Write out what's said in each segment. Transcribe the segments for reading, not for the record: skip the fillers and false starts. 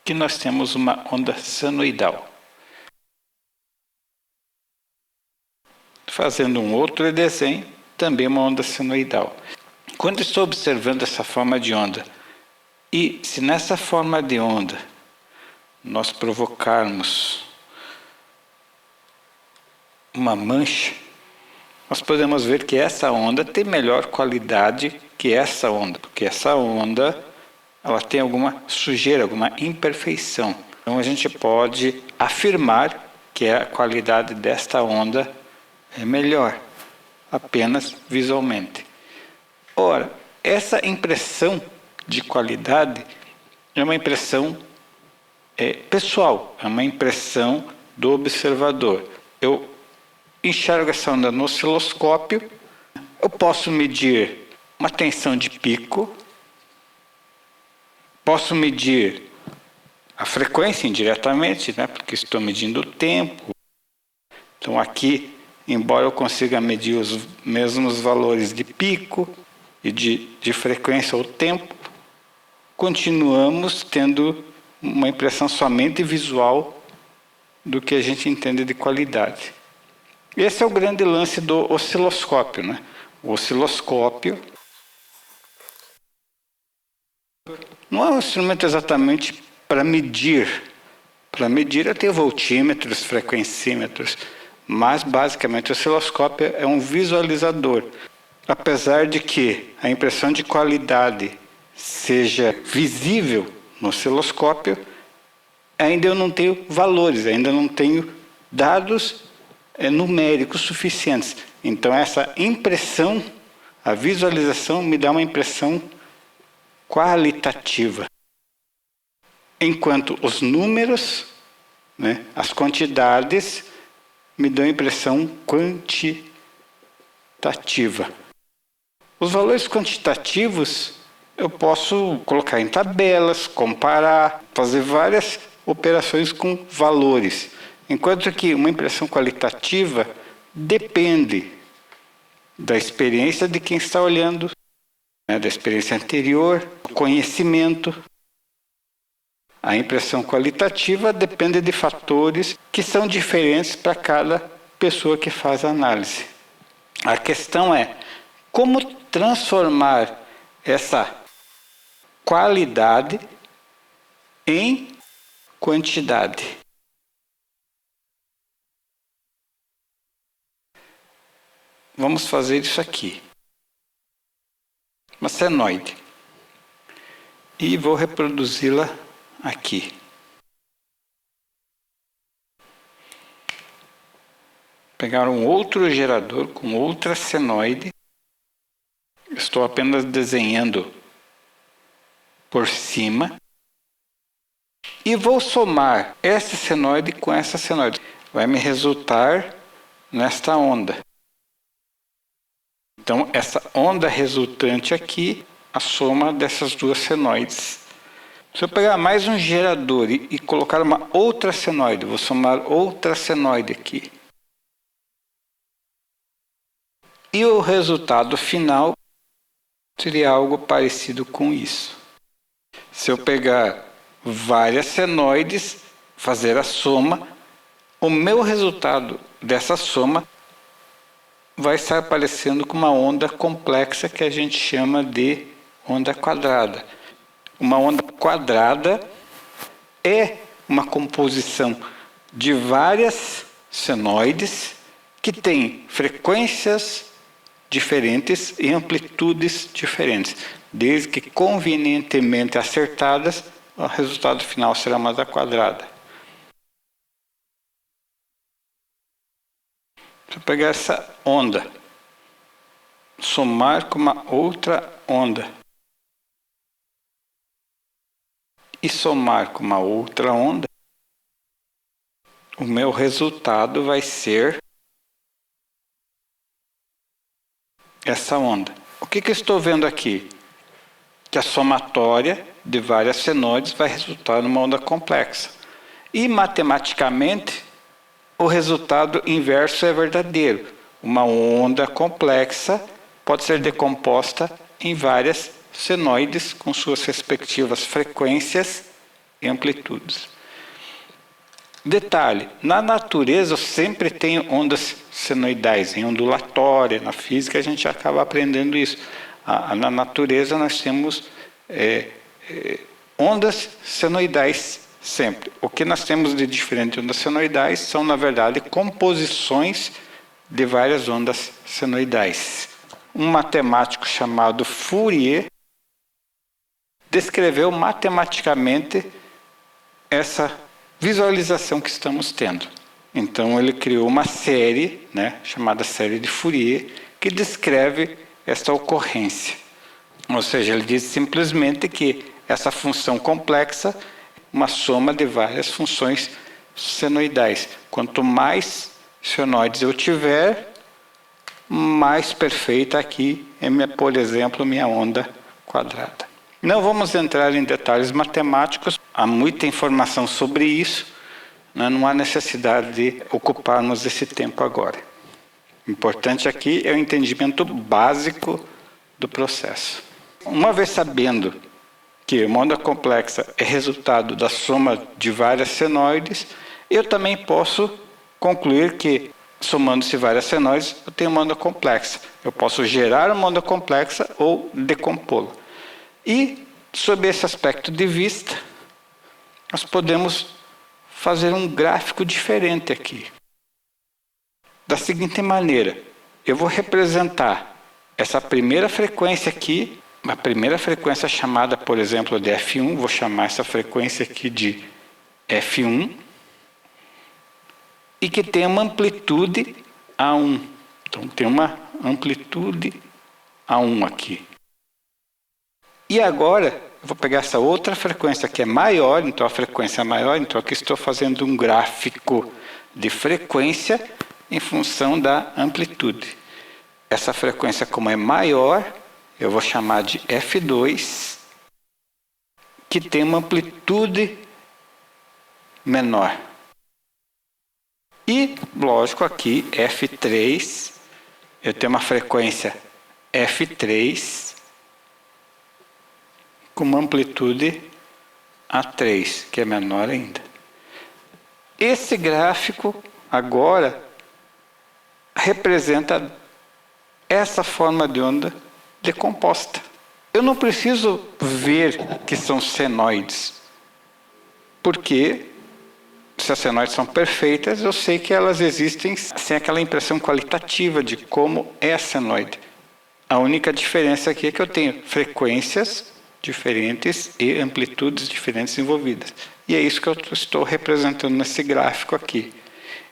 que nós temos uma onda senoidal. Fazendo um outro desenho, também uma onda senoidal. Quando estou observando essa forma de onda, e se nessa forma de onda nós provocarmos uma mancha, nós podemos ver que essa onda tem melhor qualidade que essa onda, porque essa onda ela tem alguma sujeira, alguma imperfeição. Então a gente pode afirmar que a qualidade desta onda é melhor, apenas visualmente. Ora, essa impressão de qualidade é uma impressão pessoal, é uma impressão do observador. Eu enxergo essa onda no osciloscópio, eu posso medir uma tensão de pico, posso medir a frequência indiretamente, né, porque estou medindo o tempo. Então aqui, embora eu consiga medir os mesmos valores de pico e de frequência ou tempo, continuamos tendo uma impressão somente visual do que a gente entende de qualidade. Esse é o grande lance do osciloscópio, né? O osciloscópio não é um instrumento exatamente para medir. Para medir eu tenho voltímetros, frequencímetros, mas basicamente o osciloscópio é um visualizador. Apesar de que a impressão de qualidade seja visível no osciloscópio, ainda eu não tenho valores, ainda não tenho dados numéricos suficientes. Então essa impressão, a visualização me dá uma impressão qualitativa. Enquanto os números, né, as quantidades, me dão impressão quantitativa. Os valores quantitativos eu posso colocar em tabelas, comparar, fazer várias operações com valores. Enquanto que uma impressão qualitativa depende da experiência de quem está olhando, né, da experiência anterior, do conhecimento. A impressão qualitativa depende de fatores que são diferentes para cada pessoa que faz a análise. A questão é como transformar essa qualidade em quantidade. Vamos fazer isso aqui. Uma senoide. E vou reproduzi-la aqui. Pegar um outro gerador com outra senoide. Estou apenas desenhando por cima. E vou somar essa senoide com essa senoide. Vai me resultar nesta onda. Então, essa onda resultante aqui, a soma dessas duas senoides. Se eu pegar mais um gerador e colocar uma outra senoide, vou somar outra senoide aqui. E o resultado final seria algo parecido com isso. Se eu pegar várias senoides, fazer a soma, o meu resultado dessa soma vai estar aparecendo com uma onda complexa que a gente chama de onda quadrada. Uma onda quadrada é uma composição de várias senoides que têm frequências diferentes e amplitudes diferentes. Desde que convenientemente acertadas, o resultado final será uma onda quadrada. Se eu pegar essa onda, somar com uma outra onda e somar com uma outra onda, o meu resultado vai ser essa onda. O que eu estou vendo aqui? Que a somatória de várias senoides vai resultar numa onda complexa. E matematicamente, o resultado inverso é verdadeiro. Uma onda complexa pode ser decomposta em várias senoides com suas respectivas frequências e amplitudes. Detalhe, na natureza sempre tem ondas senoidais, em ondulatória, na física a gente acaba aprendendo isso. Na natureza nós temos ondas senoidais sempre. O que nós temos de diferente de ondas senoidais são, na verdade, composições de várias ondas senoidais. Um matemático chamado Fourier descreveu matematicamente essa visualização que estamos tendo. Então ele criou uma série, chamada série de Fourier, que descreve esta ocorrência. Ou seja, ele diz simplesmente que essa função complexa é uma soma de várias funções senoidais. Quanto mais senoides eu tiver, mais perfeita aqui é, por exemplo, minha onda quadrada. Não vamos entrar em detalhes matemáticos, há muita informação sobre isso, não há necessidade de ocuparmos esse tempo agora. O importante aqui é o entendimento básico do processo. Uma vez sabendo que uma onda complexa é resultado da soma de várias senoides, eu também posso concluir que, somando-se várias senoides, eu tenho uma onda complexa. Eu posso gerar uma onda complexa ou decompô-la. E, sob esse aspecto de vista, nós podemos fazer um gráfico diferente aqui. Da seguinte maneira, eu vou representar essa primeira frequência aqui, uma primeira frequência chamada, por exemplo, de F1, vou chamar essa frequência aqui de F1, e que tem uma amplitude A1. Então, tem uma amplitude A1 aqui. E agora, eu vou pegar essa outra frequência que é maior, então a frequência é maior, então aqui estou fazendo um gráfico de frequência em função da amplitude. Essa frequência, como é maior, eu vou chamar de F2, que tem uma amplitude menor. E, lógico, aqui F3, eu tenho uma frequência F3 com uma amplitude A3, que é menor ainda. Esse gráfico, agora, representa essa forma de onda decomposta. Eu não preciso ver que são senoides, porque se as senoides são perfeitas, eu sei que elas existem sem aquela impressão qualitativa de como é a senoide. A única diferença aqui é que eu tenho frequências diferentes e amplitudes diferentes envolvidas. E é isso que eu estou representando nesse gráfico aqui.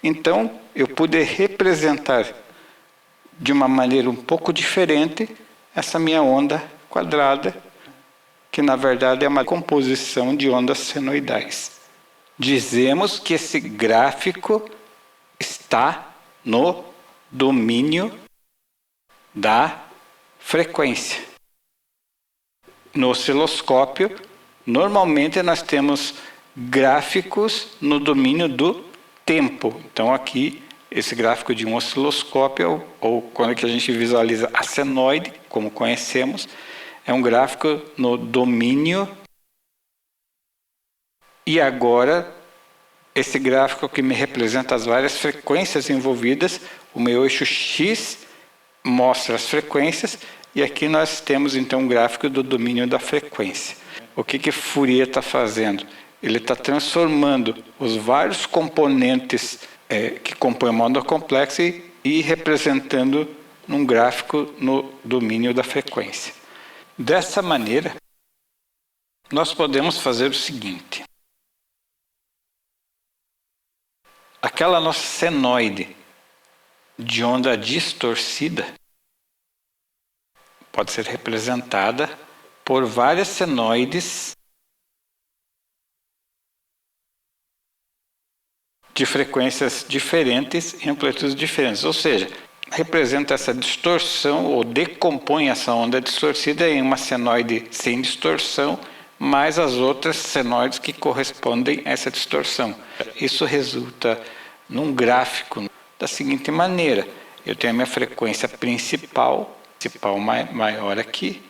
Então, eu pude representar de uma maneira um pouco diferente essa minha onda quadrada, que na verdade é uma composição de ondas senoidais. Dizemos que esse gráfico está no domínio da frequência. No osciloscópio, normalmente nós temos gráficos no domínio do tempo. Então aqui, esse gráfico de um osciloscópio, ou quando que a gente visualiza a senoide, como conhecemos, é um gráfico no domínio. E agora, esse gráfico que me representa as várias frequências envolvidas, o meu eixo X mostra as frequências, e aqui nós temos então um gráfico do domínio da frequência. O que Fourier está fazendo? Ele está transformando os vários componentes que compõem uma onda complexa e representando num gráfico no domínio da frequência. Dessa maneira, nós podemos fazer o seguinte. Aquela nossa senoide de onda distorcida pode ser representada por várias senoides de frequências diferentes e amplitudes diferentes. Ou seja, representa essa distorção ou decompõe essa onda distorcida em uma senoide sem distorção, mais as outras senoides que correspondem a essa distorção. Isso resulta num gráfico da seguinte maneira. Eu tenho a minha frequência principal maior aqui,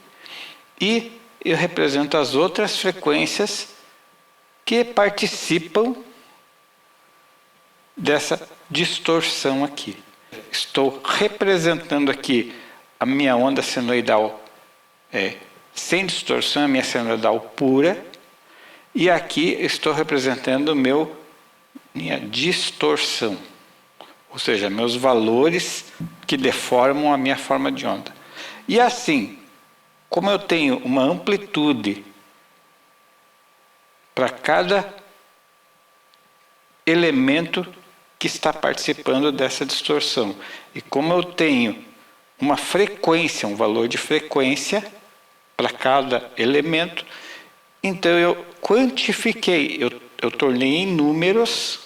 e eu represento as outras frequências que participam dessa distorção aqui. Estou representando aqui a minha onda senoidal sem distorção, a minha senoidal pura, e aqui estou representando minha distorção, ou seja, meus valores que deformam a minha forma de onda. E assim, como eu tenho uma amplitude para cada elemento que está participando dessa distorção, e como eu tenho uma frequência, um valor de frequência para cada elemento, então eu quantifiquei, eu tornei em números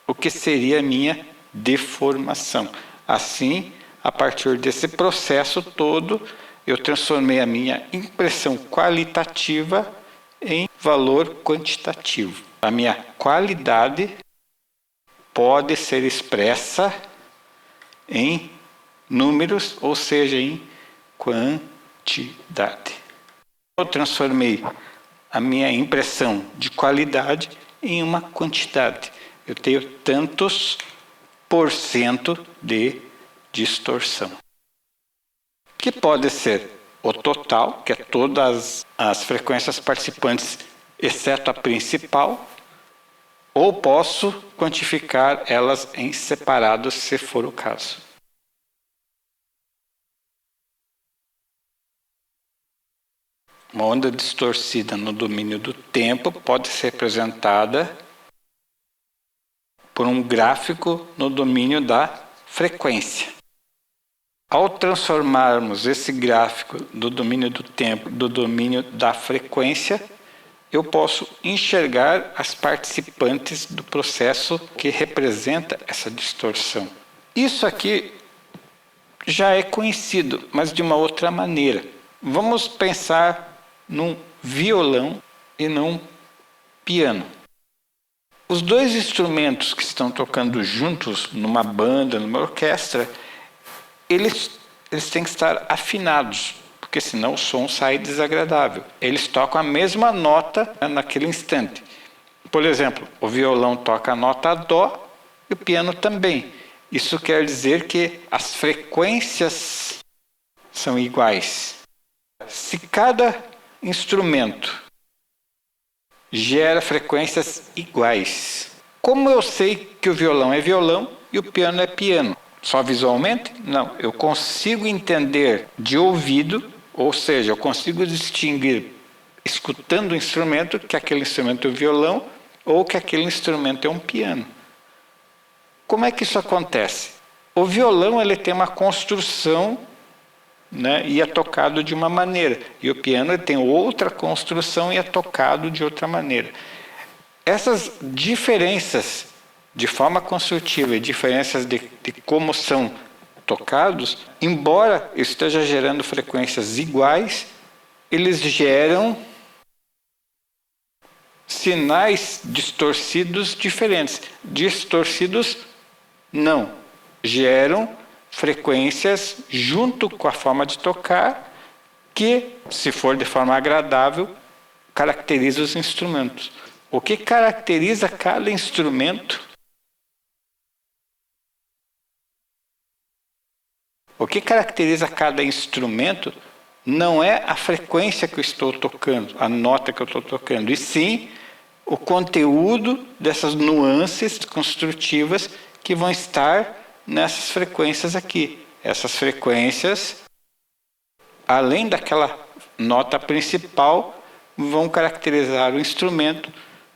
o que seria a minha deformação. Assim, a partir desse processo todo, eu transformei a minha impressão qualitativa em valor quantitativo. A minha qualidade pode ser expressa em números, ou seja, em quantidade. Eu transformei a minha impressão de qualidade em uma quantidade. Eu tenho tantos por cento de distorção, que pode ser o total, que é todas as frequências participantes, exceto a principal, ou posso quantificar elas em separados, se for o caso. Uma onda distorcida no domínio do tempo pode ser representada por um gráfico no domínio da frequência. Ao transformarmos esse gráfico do domínio do tempo do domínio da frequência, eu posso enxergar as participantes do processo que representa essa distorção. Isso aqui já é conhecido, mas de uma outra maneira. Vamos pensar num violão e num piano. Os dois instrumentos que estão tocando juntos numa banda, numa orquestra, eles têm que estar afinados, porque senão o som sai desagradável. Eles tocam a mesma nota naquele instante. Por exemplo, o violão toca a nota Dó e o piano também. Isso quer dizer que as frequências são iguais. Se cada instrumento gera frequências iguais, como eu sei que o violão é violão e o piano é piano? Só visualmente? Não, eu consigo entender de ouvido, ou seja, eu consigo distinguir, escutando o instrumento, que aquele instrumento é um violão ou que aquele instrumento é um piano. Como é que isso acontece? O violão ele tem uma construção, né, e é tocado de uma maneira, e o piano ele tem outra construção e é tocado de outra maneira. Essas diferenças de forma construtiva e diferenças de como são tocados, embora esteja gerando frequências iguais, eles geram sinais distorcidos diferentes. Distorcidos não, geram frequências junto com a forma de tocar que, se for de forma agradável, caracteriza os instrumentos. O que caracteriza cada instrumento? O que caracteriza cada instrumento não é a frequência que eu estou tocando, a nota que eu estou tocando, e sim o conteúdo dessas nuances construtivas que vão estar nessas frequências aqui. Essas frequências, além daquela nota principal, vão caracterizar o instrumento,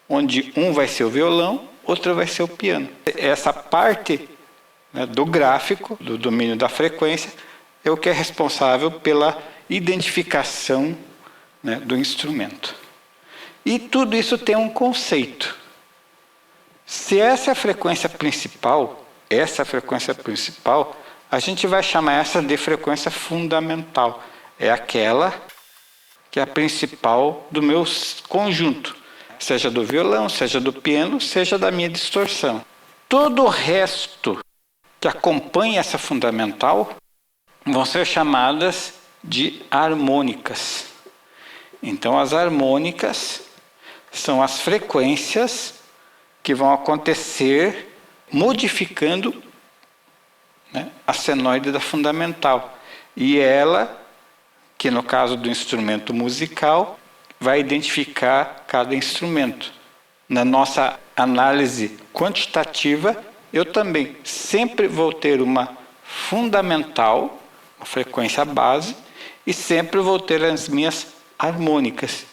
onde um vai ser o violão, outro vai ser o piano. Essa parte, né, do gráfico, do domínio da frequência, é o que é responsável pela identificação, né, do instrumento. E tudo isso tem um conceito. Se essa é a frequência principal, a gente vai chamar essa de frequência fundamental. É aquela que é a principal do meu conjunto, seja do violão, seja do piano, seja da minha distorção. Todo o resto que acompanha essa fundamental vão ser chamadas de harmônicas. Então, as harmônicas são as frequências que vão acontecer modificando, né, a senoide da fundamental. E ela, que no caso do instrumento musical, vai identificar cada instrumento. Na nossa análise quantitativa, eu também sempre vou ter uma fundamental, uma frequência base, e sempre vou ter as minhas harmônicas.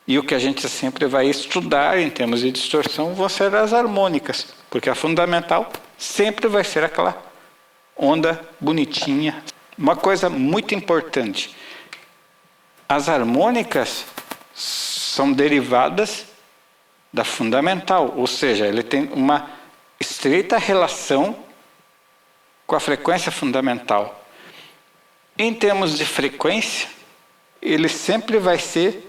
E o que a gente sempre vai estudar em termos de distorção vão ser as harmônicas, porque a fundamental sempre vai ser aquela onda bonitinha. Uma coisa muito importante, as harmônicas são derivadas da fundamental, ou seja, ele tem uma estreita relação com a frequência fundamental. Em termos de frequência, ele sempre vai ser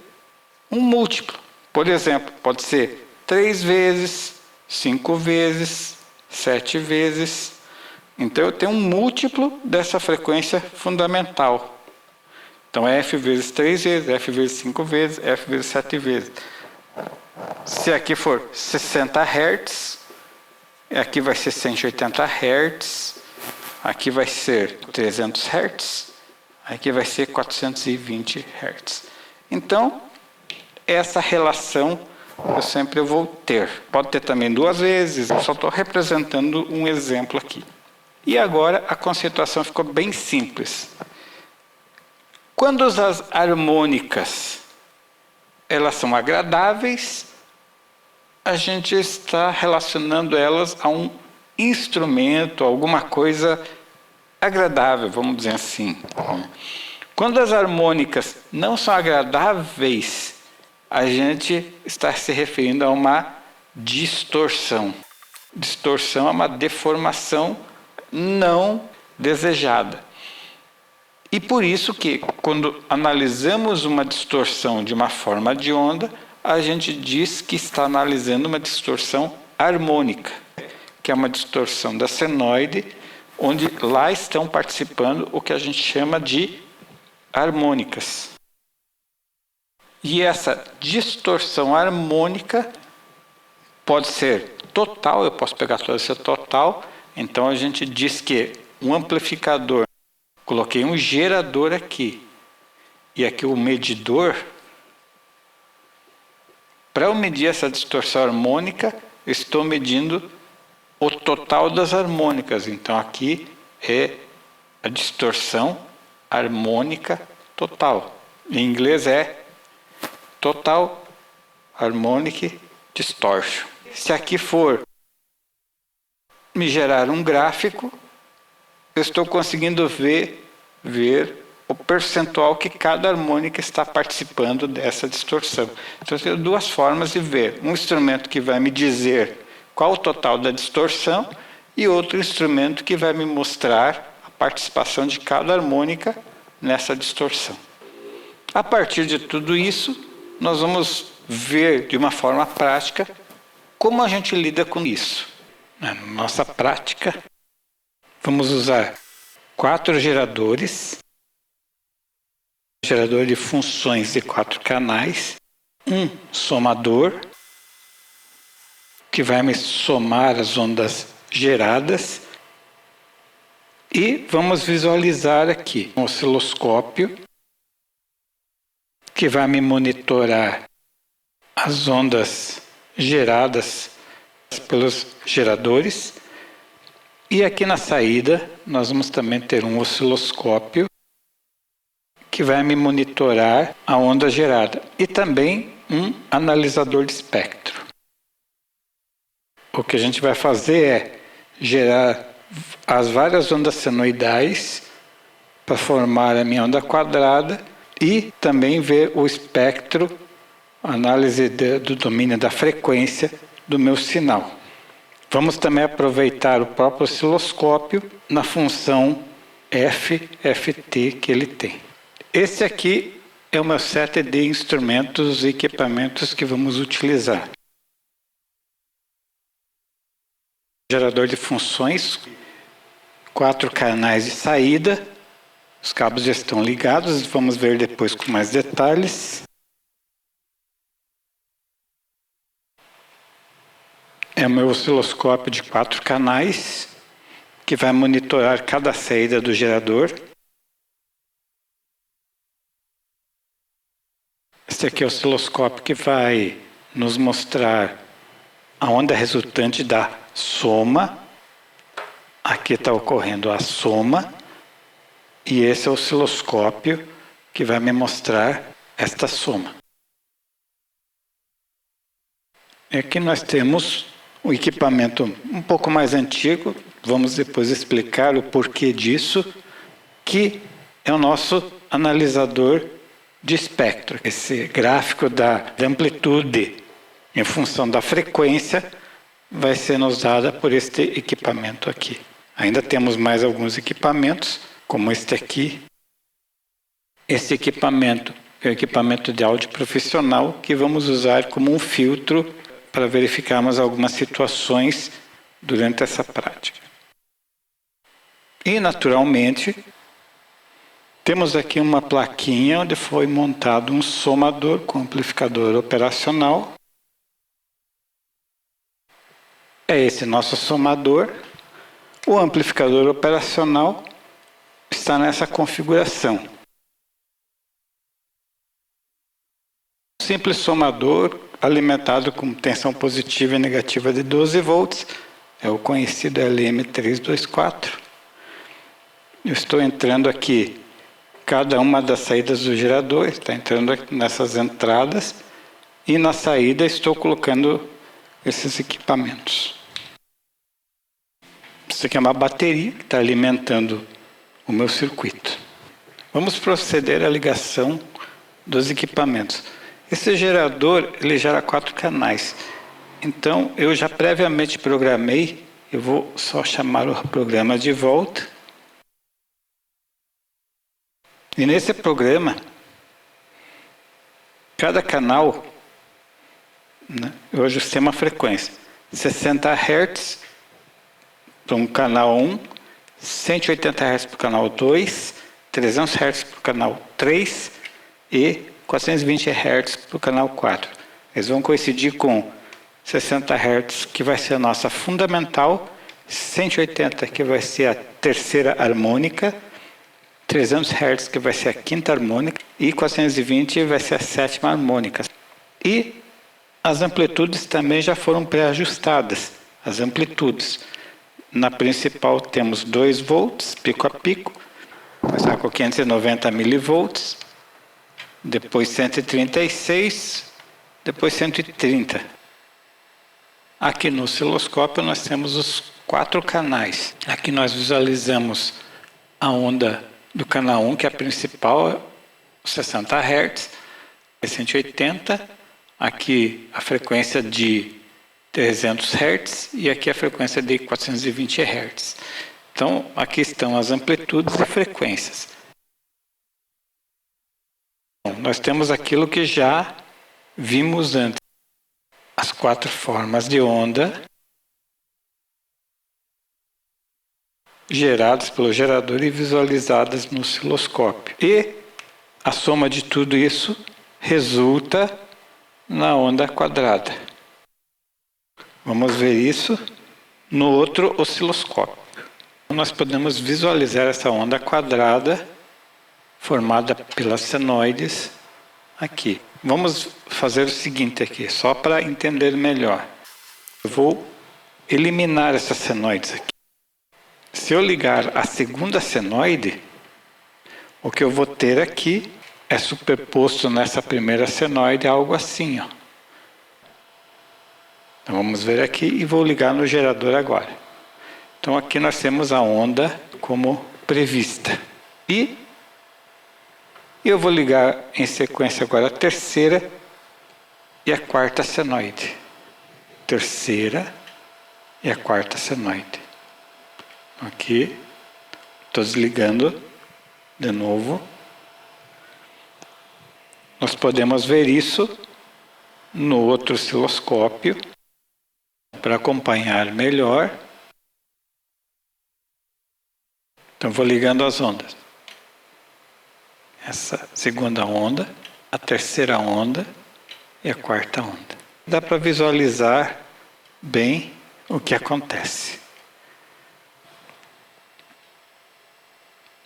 um múltiplo. Por exemplo, pode ser 3 vezes, 5 vezes, 7 vezes. Então eu tenho um múltiplo dessa frequência fundamental. Então é F vezes 3 vezes, F vezes 5 vezes, F vezes 7 vezes. Se aqui for 60 Hz, aqui vai ser 180 Hz, aqui vai ser 300 Hz, aqui vai ser 420 Hz. Então, essa relação eu sempre vou ter. Pode ter também 2 vezes, eu só estou representando um exemplo aqui. E agora a conceituação ficou bem simples. Quando as harmônicas elas são agradáveis, a gente está relacionando elas a um instrumento, alguma coisa agradável, vamos dizer assim. Quando as harmônicas não são agradáveis, a gente está se referindo a uma distorção. Distorção é uma deformação não desejada. E por isso que, quando analisamos uma distorção de uma forma de onda, a gente diz que está analisando uma distorção harmônica, que é uma distorção da senoide, onde lá estão participando o que a gente chama de harmônicas. E essa distorção harmônica pode ser total, eu posso pegar toda essa total, então a gente diz que um amplificador, coloquei um gerador aqui, e aqui o medidor, para eu medir essa distorção harmônica, eu estou medindo o total das harmônicas, então aqui é a distorção harmônica total. Em inglês é Total Harmonic Distortion. Se aqui for me gerar um gráfico, eu estou conseguindo ver o percentual que cada harmônica está participando dessa distorção. Então, eu tenho 2 formas de ver. Um instrumento que vai me dizer qual o total da distorção e outro instrumento que vai me mostrar a participação de cada harmônica nessa distorção. A partir de tudo isso, nós vamos ver de uma forma prática como a gente lida com isso. Na nossa prática, vamos usar 4 geradores, gerador de funções de 4 canais, um somador, que vai me somar as ondas geradas, e vamos visualizar aqui um osciloscópio, que vai me monitorar as ondas geradas pelos geradores. E aqui na saída, nós vamos também ter um osciloscópio que vai me monitorar a onda gerada. E também um analisador de espectro. O que a gente vai fazer é gerar as várias ondas senoidais para formar a minha onda quadrada e também ver o espectro, análise do domínio da frequência do meu sinal. Vamos também aproveitar o próprio osciloscópio na função FFT que ele tem. Esse aqui é o meu set de instrumentos e equipamentos que vamos utilizar. Gerador de funções, 4 canais de saída, os cabos já estão ligados, vamos ver depois com mais detalhes. é o meu osciloscópio de 4 canais, que vai monitorar cada saída do gerador. Este aqui é o osciloscópio que vai nos mostrar a onda resultante da soma. Aqui está ocorrendo a soma. E esse é o osciloscópio que vai me mostrar esta soma. Aqui nós temos um equipamento um pouco mais antigo. Vamos depois explicar o porquê disso, que é o nosso analisador de espectro. Esse gráfico da amplitude em função da frequência vai ser usada por este equipamento aqui. Ainda temos mais alguns equipamentos, como este aqui. Esse equipamento é o equipamento de áudio profissional que vamos usar como um filtro para verificarmos algumas situações durante essa prática. E, naturalmente, temos aqui uma plaquinha onde foi montado um somador com amplificador operacional. É esse nosso somador. O amplificador operacional está nessa configuração. Simples somador alimentado com tensão positiva e negativa de 12 volts. É o conhecido LM324. Eu estou entrando aqui cada uma das saídas do gerador, está entrando aqui nessas entradas, e na saída estou colocando esses equipamentos. Isso aqui é uma bateria que está alimentando o meu circuito. Vamos proceder à ligação dos equipamentos. Esse gerador, ele gera 4 canais. Então, eu já previamente programei, eu vou só chamar o programa de volta. E nesse programa, cada canal, né, eu ajustei uma frequência. 60 Hz para um canal 1, 180 Hz para o canal 2, 300 Hz para o canal 3 e 420 Hz para o canal 4. Eles vão coincidir com 60 Hz, que vai ser a nossa fundamental, 180, que vai ser a terceira harmônica, 300 Hz, que vai ser a quinta harmônica, e 420 vai ser a sétima harmônica. E as amplitudes também já foram pré-ajustadas, as amplitudes. Na principal temos 2 volts, pico a pico, começar com 590 milivolts, depois 136, depois 130. Aqui no osciloscópio nós temos os 4 canais. Aqui nós visualizamos a onda do canal 1, que é a principal, 60 Hz, 180. Aqui a frequência de 300 Hz e aqui a frequência de 420 Hz. Então, aqui estão as amplitudes e frequências. Nós temos aquilo que já vimos antes. As 4 formas de onda geradas pelo gerador e visualizadas no osciloscópio. E a soma de tudo isso resulta na onda quadrada. Vamos ver isso no outro osciloscópio. Nós podemos visualizar essa onda quadrada formada pelas senoides aqui. Vamos fazer o seguinte aqui, só para entender melhor. Eu vou eliminar essas senoides aqui. Se eu ligar a segunda senoide, o que eu vou ter aqui é superposto nessa primeira senoide algo assim, ó. Então vamos ver aqui e vou ligar no gerador agora. Então aqui nós temos a onda como prevista. E eu vou ligar em sequência agora a terceira e a quarta senoide. Terceira e a quarta senoide. Aqui, estou desligando de novo. Nós podemos ver isso no outro osciloscópio. Para acompanhar melhor. Então vou ligando as ondas. Essa segunda onda, a terceira onda e a quarta onda. Dá para visualizar bem o que acontece.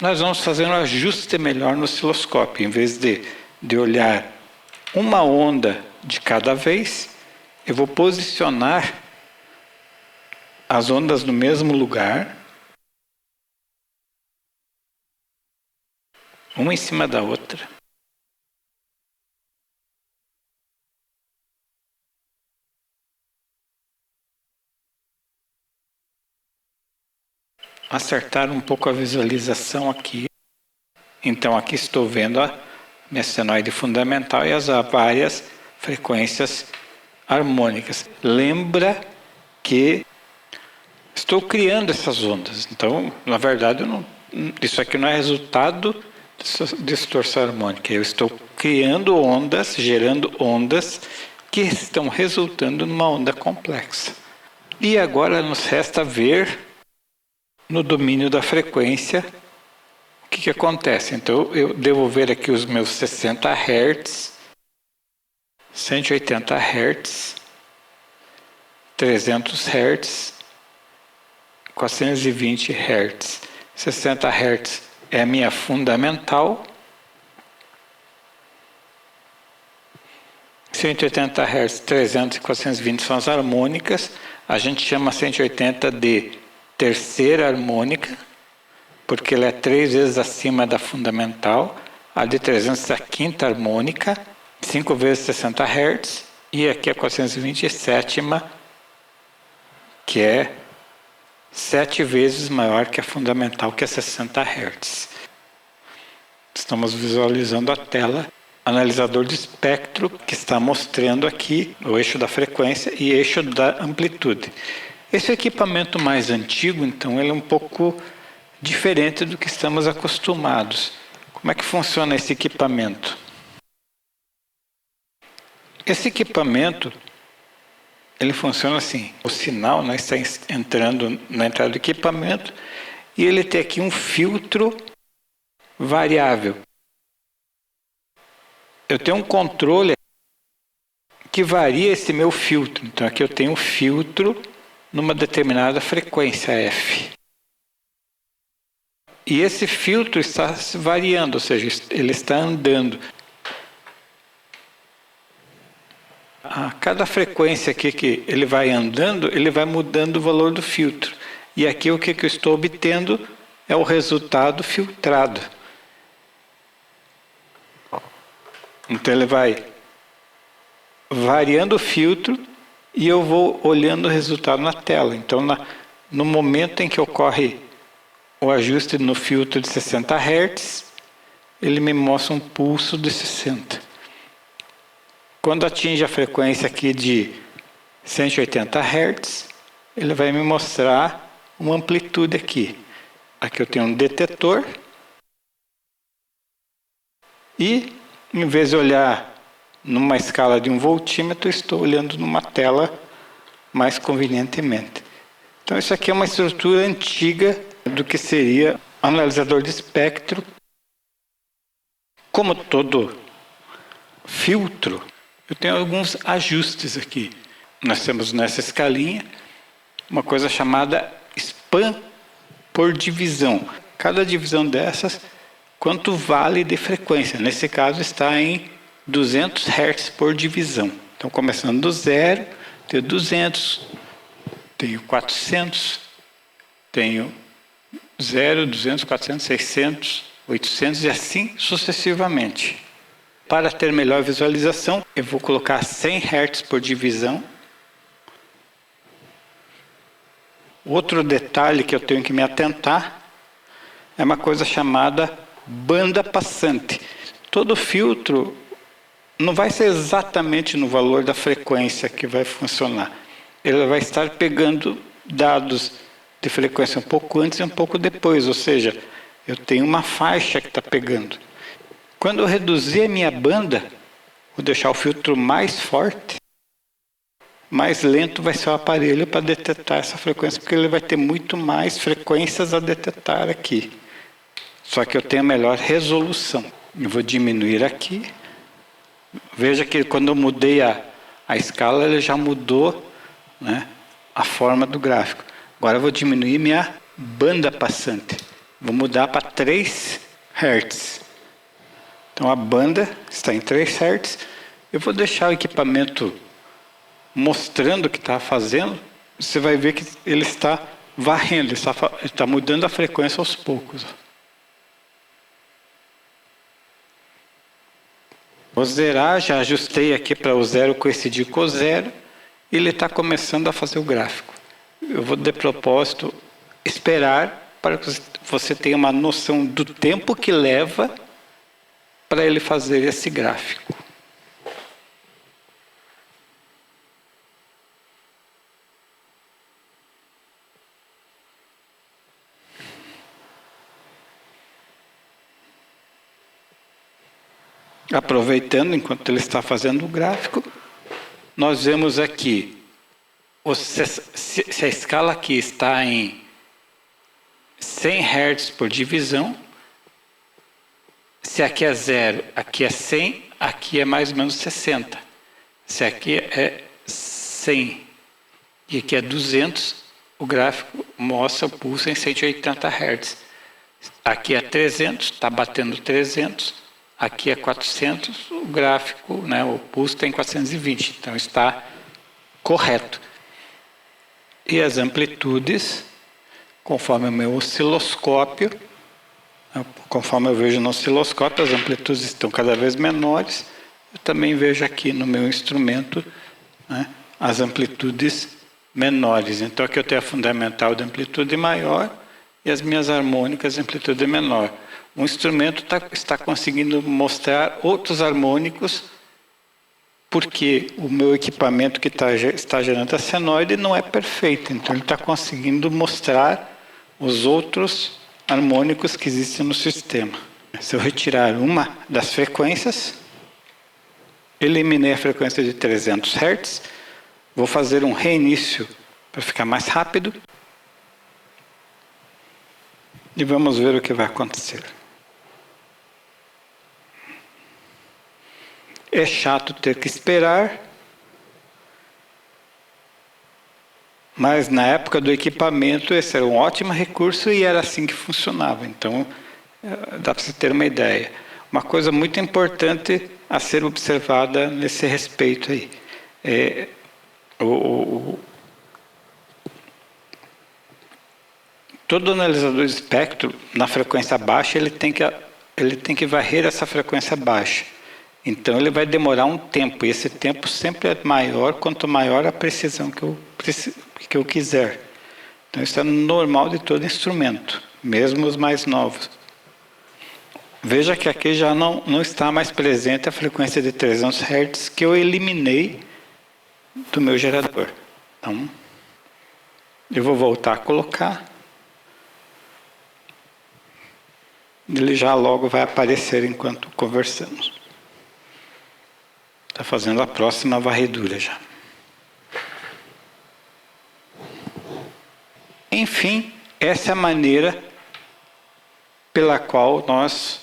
Nós vamos fazer um ajuste melhor no osciloscópio. Em vez de olhar uma onda de cada vez, eu vou posicionar as ondas no mesmo lugar, uma em cima da outra. Acertar um pouco a visualização aqui. Então aqui estou vendo a minha senoide fundamental e as várias frequências harmônicas. Lembra que estou criando essas ondas. Então, na verdade, isso aqui não é resultado de distorção harmônica. Eu estou criando ondas, gerando ondas que estão resultando numa onda complexa. E agora nos resta ver no domínio da frequência o que acontece. Então eu devo ver aqui os meus 60 Hz, 180 Hz, 300 Hz, 420 Hz. 60 Hz é a minha fundamental, 180 Hz, 300 e 420 são as harmônicas. A gente chama 180 de terceira harmônica, porque ela é 3 vezes acima da fundamental. A de 300 é a quinta harmônica, 5 vezes 60 Hz, e aqui a 420 é sétima, que é 7 vezes maior que a fundamental, que é 60 Hz. Estamos visualizando a tela, analisador de espectro, que está mostrando aqui o eixo da frequência e eixo da amplitude. Esse equipamento mais antigo, então, ele é um pouco diferente do que estamos acostumados. Como é que funciona esse equipamento? Esse equipamento, ele funciona assim. O sinal, né, está entrando na entrada do equipamento e ele tem aqui um filtro variável. Eu tenho um controle que varia esse meu filtro. Então aqui eu tenho um filtro numa determinada frequência F. E esse filtro está se variando, ou seja, ele está andando. A cada frequência aqui que ele vai andando, ele vai mudando o valor do filtro. E aqui o que eu estou obtendo é o resultado filtrado. Então ele vai variando o filtro e eu vou olhando o resultado na tela. Então no momento em que ocorre o ajuste no filtro de 60 Hz, ele me mostra um pulso de 60. Quando atinge a frequência aqui de 180 Hz, ele vai me mostrar uma amplitude aqui. Aqui eu tenho um detetor. E, em vez de olhar numa escala de 1 voltímetro, estou olhando numa tela mais convenientemente. Então isso aqui é uma estrutura antiga do que seria um analisador de espectro. Como todo filtro, eu tenho alguns ajustes aqui. Nós temos nessa escalinha uma coisa chamada span por divisão. Cada divisão dessas, quanto vale de frequência? Nesse caso está em 200 Hz por divisão. Então começando do zero, tenho 200, tenho 400, tenho 0, 200, 400, 600, 800 e assim sucessivamente. Para ter melhor visualização, eu vou colocar 100 Hz por divisão. Outro detalhe que eu tenho que me atentar é uma coisa chamada banda passante. Todo filtro não vai ser exatamente no valor da frequência que vai funcionar. Ele vai estar pegando dados de frequência um pouco antes e um pouco depois, ou seja, eu tenho uma faixa que está pegando. Quando eu reduzir a minha banda, vou deixar o filtro mais forte, mais lento vai ser o aparelho para detectar essa frequência, porque ele vai ter muito mais frequências a detectar aqui. Só que eu tenho a melhor resolução. Eu vou diminuir aqui. Veja que quando eu mudei a escala, ele já mudou, né, a forma do gráfico. Agora eu vou diminuir minha banda passante. Vou mudar para 3 Hz. Então a banda está em 3 Hz. Eu vou deixar o equipamento mostrando o que está fazendo. Você vai ver que ele está varrendo, ele está mudando a frequência aos poucos. Vou zerar, já ajustei aqui para o zero coincidir com o zero. E ele está começando a fazer o gráfico. Eu vou, de propósito, esperar para que você tenha uma noção do tempo que leva para ele fazer esse gráfico. Aproveitando, enquanto ele está fazendo o gráfico, nós vemos aqui, se a escala aqui está em 100 Hz por divisão, se aqui é 0, aqui é 100, aqui é mais ou menos 60. Se aqui é 100 e aqui é 200, o gráfico mostra o pulso em 180 Hz. Aqui é 300, está batendo 300. Aqui é 400, o gráfico, né, o pulso tem 420, então está correto. E as amplitudes, conforme o meu osciloscópio, conforme eu vejo no osciloscópio, as amplitudes estão cada vez menores. Eu também vejo aqui no meu instrumento, né, as amplitudes menores. Então aqui eu tenho a fundamental de amplitude maior e as minhas harmônicas de amplitude menor. O instrumento está conseguindo mostrar outros harmônicos porque o meu equipamento que está gerando a senoide não é perfeito. Então ele está conseguindo mostrar os outros harmônicos que existem no sistema. Se eu retirar uma das frequências, eliminei a frequência de 300 Hz, vou fazer um reinício para ficar mais rápido e vamos ver o que vai acontecer. É chato ter que esperar, mas na época do equipamento esse era um ótimo recurso e era assim que funcionava. Então, dá para você ter uma ideia. Uma coisa muito importante a ser observada nesse respeito aí. Todo analisador de espectro, na frequência baixa, ele tem que varrer essa frequência baixa. Então ele vai demorar um tempo, e esse tempo sempre é maior quanto maior a precisão que eu quiser. Então isso é normal de todo instrumento, mesmo os mais novos. Veja que aqui já não está mais presente a frequência de 300 Hz que eu eliminei do meu gerador. Então, eu vou voltar a colocar. Ele já logo vai aparecer enquanto conversamos. Está fazendo a próxima varredura já. Enfim, essa é a maneira pela qual nós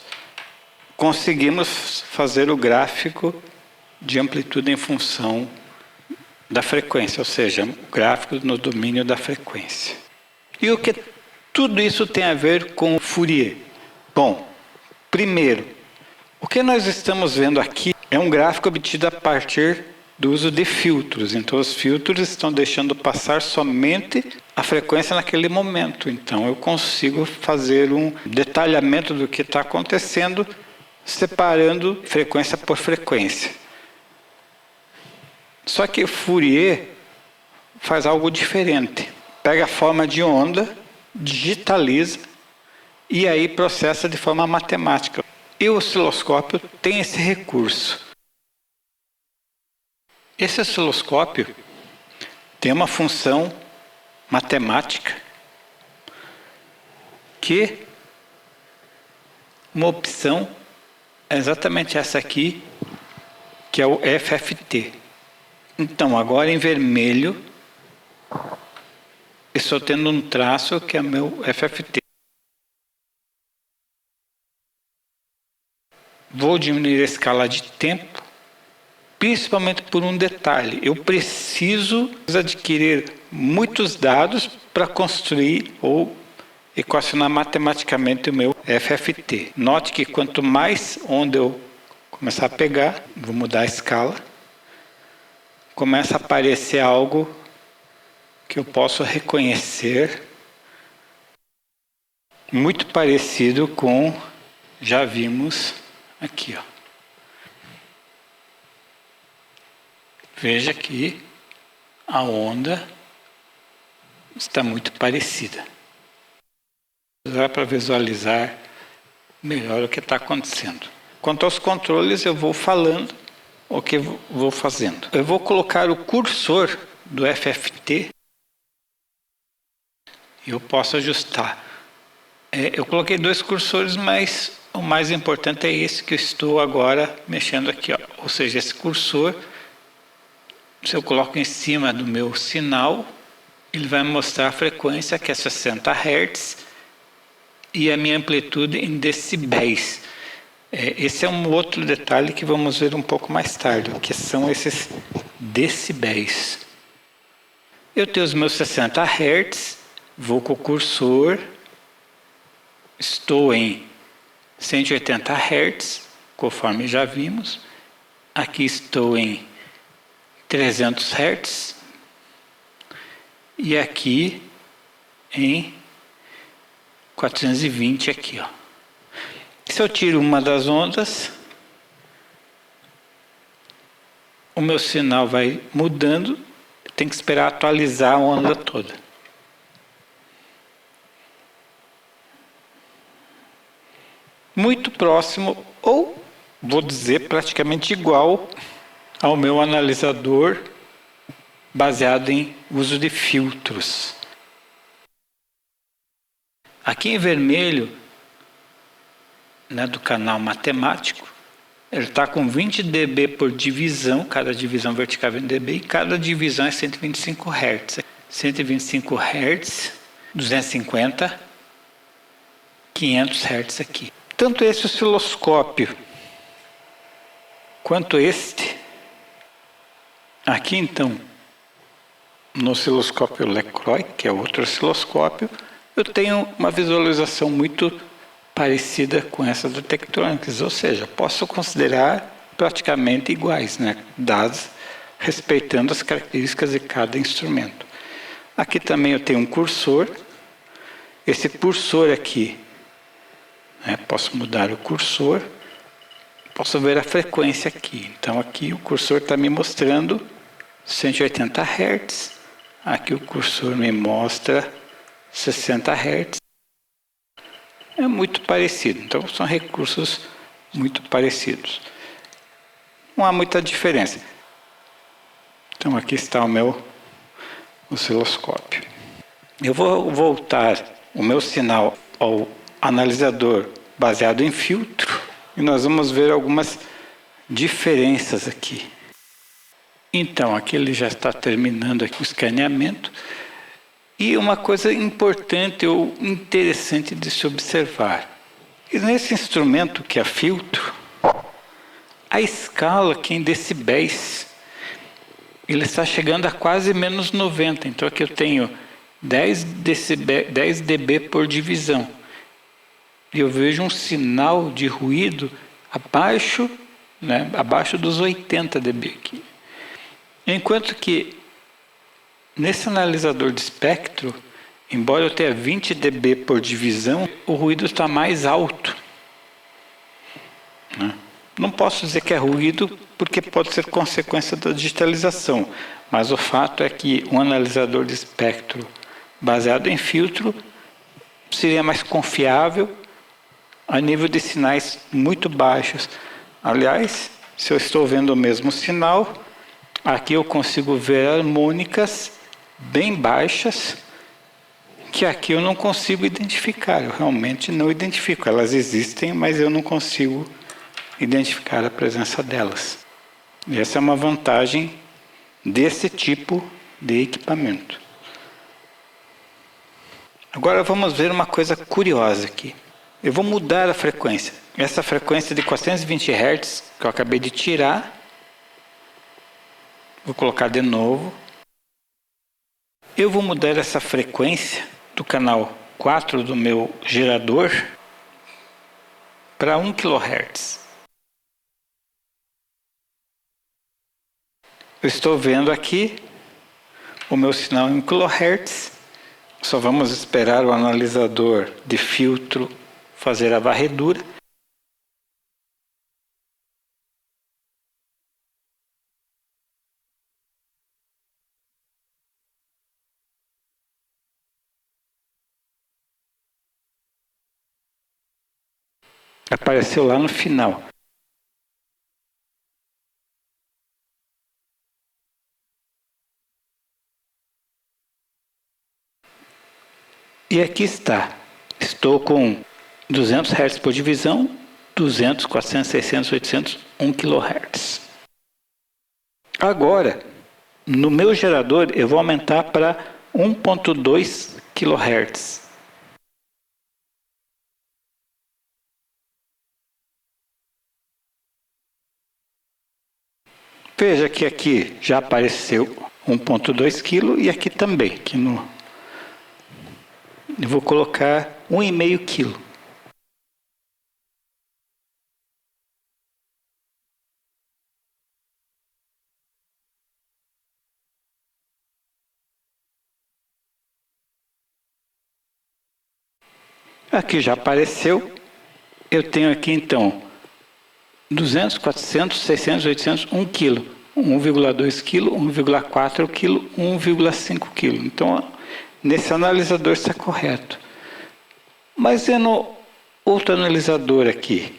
conseguimos fazer o gráfico de amplitude em função da frequência, ou seja, o gráfico no domínio da frequência. E o que tudo isso tem a ver com o Fourier? Bom, primeiro, o que nós estamos vendo aqui é um gráfico obtido a partir do uso de filtros. Então, os filtros estão deixando passar somente a frequência naquele momento. Então, eu consigo fazer um detalhamento do que está acontecendo, separando frequência por frequência. Só que Fourier faz algo diferente. Pega a forma de onda, digitaliza e aí processa de forma matemática. E o osciloscópio tem esse recurso. Esse osciloscópio tem uma função matemática que uma opção é exatamente essa aqui, que é o FFT. Então, agora em vermelho, estou tendo um traço que é meu FFT. Vou diminuir a escala de tempo, principalmente por um detalhe. Eu preciso adquirir muitos dados para construir ou equacionar matematicamente o meu FFT. Note que quanto mais onda eu começar a pegar, vou mudar a escala, começa a aparecer algo que eu posso reconhecer muito parecido com já vimos aqui, ó. Veja que a onda está muito parecida. Dá para visualizar melhor o que está acontecendo. Quanto aos controles, eu vou falando o que vou fazendo. Eu vou colocar o cursor do FFT. Eu posso ajustar. Eu coloquei 2 cursores, mas o mais importante é esse que eu estou agora mexendo aqui, ó. Ou seja, esse cursor, se eu coloco em cima do meu sinal, ele vai mostrar a frequência, que é 60 Hz, e a minha amplitude em decibéis. Esse é um outro detalhe que vamos ver um pouco mais tarde, que são esses decibéis. Eu tenho os meus 60 Hz, vou com o cursor, estou em 180 Hz, conforme já vimos. Aqui estou em 300 Hz e aqui em 420 aqui, ó. Se eu tiro uma das ondas, o meu sinal vai mudando, tem que esperar atualizar a onda toda. Muito próximo, ou vou dizer praticamente igual ao meu analisador baseado em uso de filtros. Aqui em vermelho, né, do canal matemático, ele está com 20 dB por divisão, cada divisão vertical é 20 dB, e cada divisão é 125 Hz. 125 Hz, 250, 500 Hz aqui. Tanto esse osciloscópio quanto este, aqui então, no osciloscópio Lecroy, que é outro osciloscópio, eu tenho uma visualização muito parecida com essa do Tektronix, ou seja, posso considerar praticamente iguais, né, dados respeitando as características de cada instrumento. Aqui também eu tenho um cursor. Esse cursor aqui, né, posso mudar o cursor, posso ver a frequência aqui. Então aqui o cursor está me mostrando 180 Hz, aqui o cursor me mostra 60 Hz. É muito parecido, então são recursos muito parecidos. Não há muita diferença. Então aqui está o meu osciloscópio. Eu vou voltar o meu sinal ao analisador baseado em filtro e nós vamos ver algumas diferenças aqui. Então aqui ele já está terminando aqui o escaneamento. E uma coisa importante ou interessante de se observar. E nesse instrumento que é filtro, a escala aqui em decibéis, ele está chegando a quase menos 90. Então aqui eu tenho 10 dB por divisão. E eu vejo um sinal de ruído abaixo, né, abaixo dos 80 dB aqui. Enquanto que nesse analisador de espectro, embora eu tenha 20 dB por divisão, o ruído está mais alto. Não posso dizer que é ruído, porque pode ser consequência da digitalização, mas o fato é que um analisador de espectro baseado em filtro seria mais confiável a nível de sinais muito baixos. Aliás, se eu estou vendo o mesmo sinal, aqui eu consigo ver harmônicas bem baixas, que aqui eu não consigo identificar. Eu realmente não identifico. Elas existem, mas eu não consigo identificar a presença delas. E essa é uma vantagem desse tipo de equipamento. Agora vamos ver uma coisa curiosa aqui. Eu vou mudar a frequência. Essa frequência de 420 Hz, que eu acabei de tirar, vou colocar de novo. Eu vou mudar essa frequência do canal 4 do meu gerador para 1 kHz. Eu estou vendo aqui o meu sinal em 1 kHz. Só vamos esperar o analisador de filtro fazer a varredura. Apareceu lá no final. E aqui está. Estou com 200 Hz por divisão, 200, 400, 600, 800, 1 kHz. Agora, no meu gerador, eu vou aumentar para 1.2 kHz. Veja que aqui já apareceu 1.2 kg e aqui também. Eu vou colocar 1,5 kg. Aqui já apareceu. Eu tenho aqui então 200, 400, 600, 800, 1 kg, 1,2 kg, 1,4 kg, 1,5 kg. Então, nesse analisador está correto. Mas é no outro analisador aqui.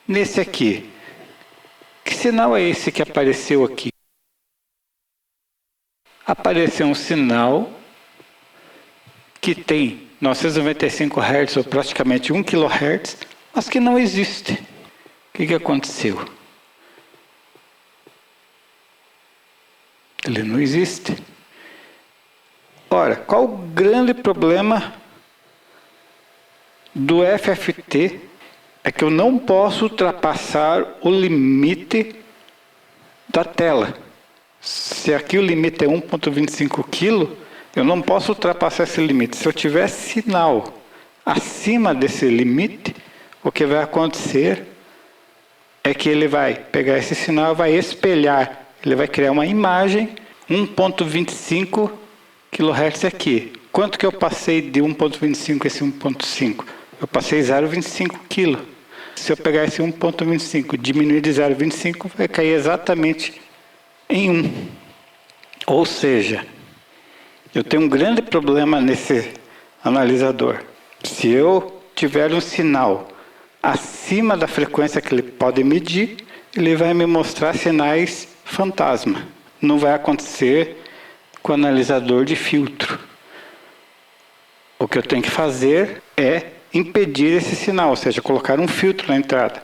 Nesse aqui. Que sinal é esse que apareceu aqui? Apareceu um sinal que tem 995 Hz ou praticamente 1 kHz, mas que não existe. O que aconteceu? Ele não existe. Ora, qual o grande problema do FFT? É que eu não posso ultrapassar o limite da tela. Se aqui o limite é 1,25 kg, eu não posso ultrapassar esse limite. Se eu tiver sinal acima desse limite, o que vai acontecer é que ele vai pegar esse sinal e vai espelhar. Ele vai criar uma imagem 1,25 kHz aqui. Quanto que eu passei de 1,25 a esse 1,5? Eu passei 0,25 kg. Se eu pegar esse 1,25 e diminuir de 0,25, vai cair exatamente em 1. Ou seja, eu tenho um grande problema nesse analisador. Se eu tiver um sinal acima da frequência que ele pode medir, ele vai me mostrar sinais fantasma. Não vai acontecer com o analisador de filtro. O que eu tenho que fazer é impedir esse sinal, ou seja, colocar um filtro na entrada.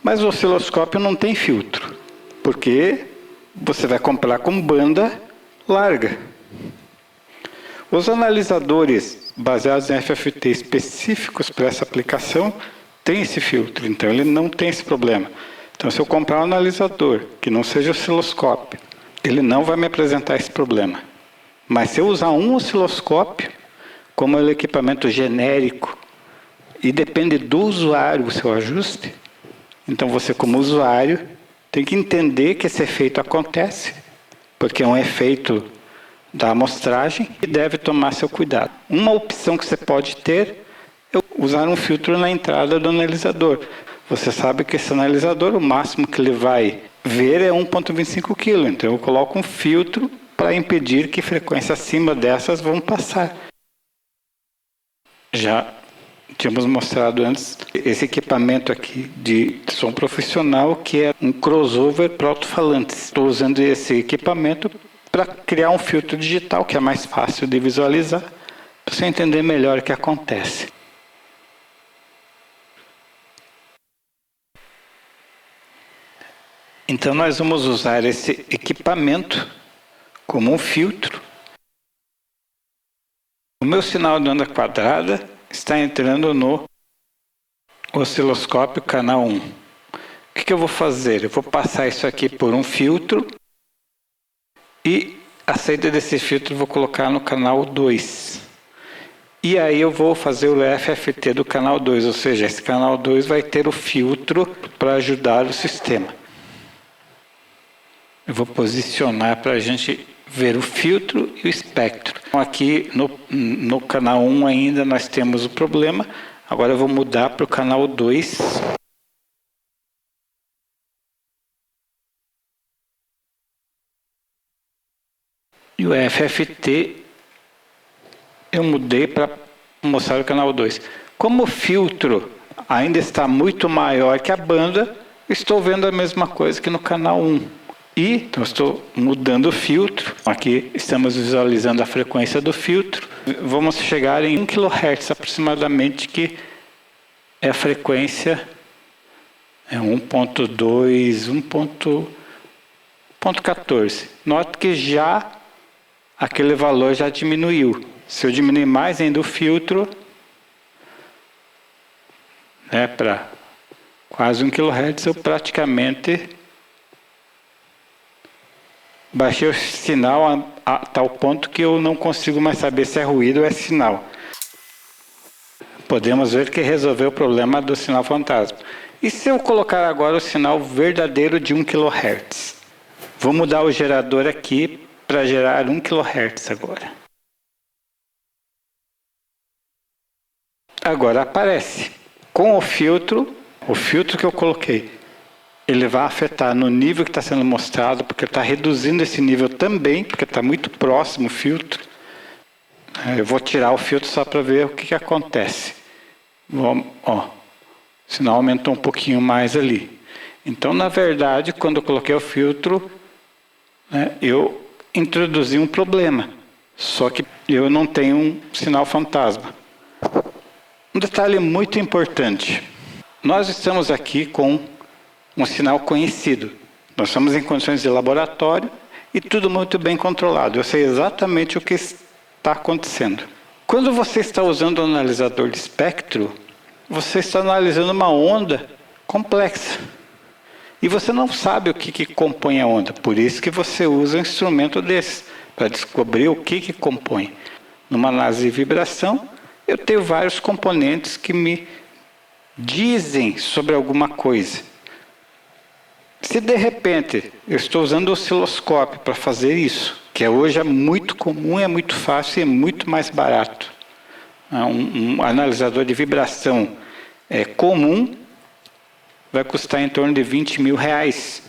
Mas o osciloscópio não tem filtro, porque você vai comprar com banda larga. Os analisadores baseados em FFT específicos para essa aplicação têm esse filtro, então ele não tem esse problema. Então, se eu comprar um analisador que não seja osciloscópio, ele não vai me apresentar esse problema. Mas se eu usar um osciloscópio, como é um equipamento genérico, e depende do usuário o seu ajuste, então você como usuário tem que entender que esse efeito acontece, porque é um efeito da amostragem e deve tomar seu cuidado. Uma opção que você pode ter é usar um filtro na entrada do analisador. Você sabe que esse analisador, o máximo que ele vai ver é 1,25 kg. Então eu coloco um filtro para impedir que frequências acima dessas vão passar. Já tínhamos mostrado antes esse equipamento aqui de som profissional, que é um crossover para alto-falantes. Estou usando esse equipamento para criar um filtro digital que é mais fácil de visualizar, para você entender melhor o que acontece. Então nós vamos usar esse equipamento como um filtro. O meu sinal de onda quadrada está entrando no osciloscópio canal 1. O que eu vou fazer? Eu vou passar isso aqui por um filtro e a saída desse filtro eu vou colocar no canal 2. E aí eu vou fazer o FFT do canal 2, ou seja, esse canal 2 vai ter o filtro para ajudar o sistema. Eu vou posicionar para a gente ver o filtro e o espectro. Então, aqui no canal 1 ainda nós temos o problema. Agora eu vou mudar para o canal 2. E o FFT eu mudei para mostrar o canal 2. Como o filtro ainda está muito maior que a banda, estou vendo a mesma coisa que no canal 1. Então estou mudando o filtro. Aqui estamos visualizando a frequência do filtro. Vamos chegar em 1 kHz aproximadamente, que é a frequência 1.2, 1.14. Note que já aquele valor já diminuiu. Se eu diminuir mais ainda o filtro, para quase 1 kHz, eu praticamente baixei o sinal a tal ponto que eu não consigo mais saber se é ruído ou é sinal. Podemos ver que resolveu o problema do sinal fantasma. E se eu colocar agora o sinal verdadeiro de 1 kHz? Vou mudar o gerador aqui para gerar 1 kHz agora. Agora aparece. Com o filtro que eu coloquei, ele vai afetar no nível que está sendo mostrado, porque está reduzindo esse nível também, porque está muito próximo o filtro. Eu vou tirar o filtro só para ver o que acontece. O sinal aumentou um pouquinho mais ali. Então, na verdade, quando eu coloquei o filtro, eu introduzi um problema. Só que eu não tenho um sinal fantasma. Um detalhe muito importante. Nós estamos aqui com um sinal conhecido. Nós estamos em condições de laboratório e tudo muito bem controlado. Eu sei exatamente o que está acontecendo. Quando você está usando o analisador de espectro, você está analisando uma onda complexa. E você não sabe o que compõe a onda. Por isso que você usa um instrumento desse, para descobrir o que compõe. Numa análise de vibração, eu tenho vários componentes que me dizem sobre alguma coisa. Se de repente eu estou usando o osciloscópio para fazer isso, que hoje é muito comum, é muito fácil e é muito mais barato. Um analisador de vibração comum vai custar em torno de R$20.000.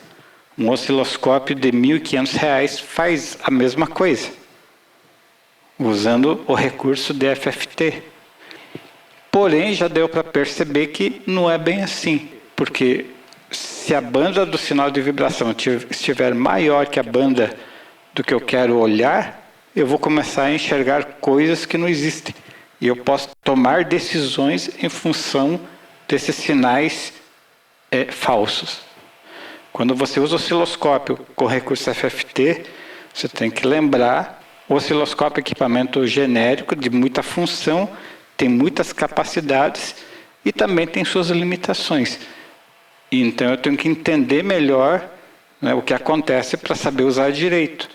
Um osciloscópio de R$1.500 faz a mesma coisa, usando o recurso de FFT. Porém, já deu para perceber que não é bem assim, porque se a banda do sinal de vibração estiver maior que a banda do que eu quero olhar, eu vou começar a enxergar coisas que não existem. E eu posso tomar decisões em função desses sinais falsos. Quando você usa o osciloscópio com recurso FFT, você tem que lembrar, o osciloscópio é um equipamento genérico de muita função, tem muitas capacidades e também tem suas limitações. Então eu tenho que entender melhor o que acontece para saber usar direito.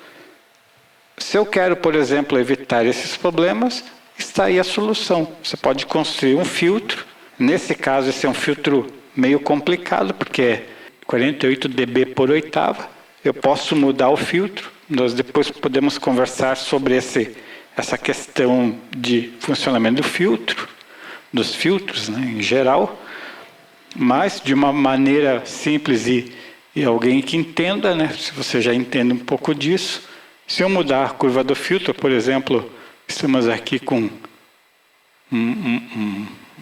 Se eu quero, por exemplo, evitar esses problemas, está aí a solução. Você pode construir um filtro. Nesse caso, esse é um filtro meio complicado, porque é 48 dB por oitava. Eu posso mudar o filtro. Nós depois podemos conversar sobre essa questão de funcionamento do filtro, dos filtros, em geral. Mas de uma maneira simples e alguém que entenda, se você já entende um pouco disso, se eu mudar a curva do filtro, por exemplo, estamos aqui com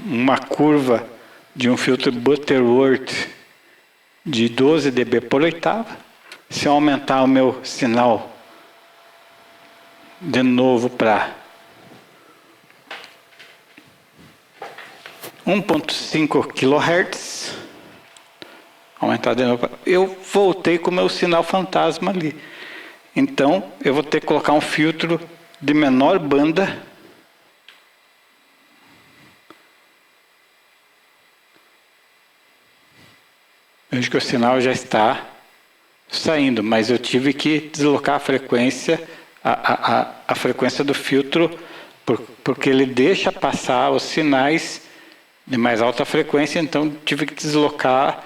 uma curva de um filtro Butterworth de 12 dB por oitava. Se eu aumentar o meu sinal de novo para 1.5 kHz, aumentar de novo, eu voltei com o meu sinal fantasma ali. Então, eu vou ter que colocar um filtro de menor banda. Vejo que o sinal já está saindo, mas eu tive que deslocar a frequência a frequência do filtro, porque ele deixa passar os sinais de mais alta frequência, então tive que deslocar